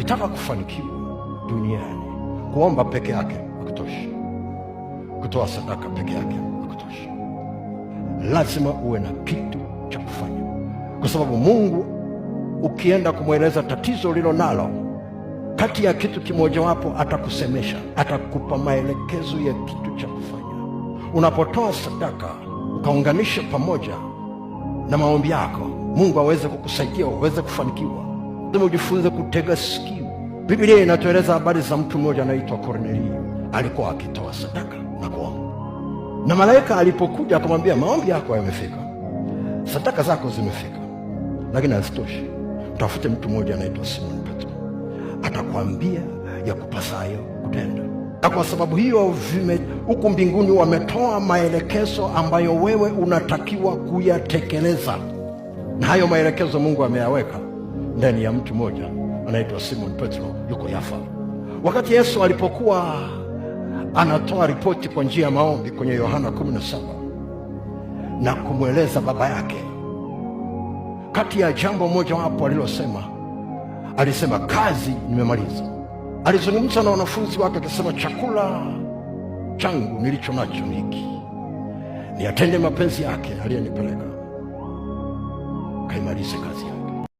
Ukitaka kufanikiwa duniani, kuomba peke yake hakutoshi, kutoa sadaka peke yake hakutoshi. Lazima uwe na kitu cha kufanya, kwa sababu Mungu ukienda kumweleza tatizo lilo nalo, kati ya kitu kimojawapo atakusemesha, atakupa maelekezo ya kitu cha kufanya. Unapotoa sadaka ukaunganisha pamoja na maombi yako, Mungu aweze kukusaidia uweze kufanikiwa. Lazima ujifunze kutega sikio. Biblia inatueleza habari za mtu mmoja anaitwa Kornelio. Alikuwa akitoa sadaka na kuomba, na malaika alipokuja akamwambia, maombi yako yamefika, sadaka zako zimefika, lakini hazitoshi. Tafute mtu mmoja anaitwa Simon Petro, atakwambia ya kupasayo kutenda. Na kwa sababu hiyo huku mbinguni wametoa maelekezo ambayo wewe unatakiwa kuyatekeleza, na hayo maelekezo Mungu ameyaweka ndani ya mtu mmoja anaitwa Simon Petro, yuko Yafa. Wakati Yesu alipokuwa anatoa ripoti kwa njia ya maombi kwenye Yohana 17 na kumweleza baba yake, kati ya jambo moja wapo alilosema, alisema kazi nimemaliza. Alizungumza na wanafunzi wake akisema, chakula changu nilicho nacho ni hiki, niatende mapenzi yake aliyenipeleka, kaimalize kazi yake.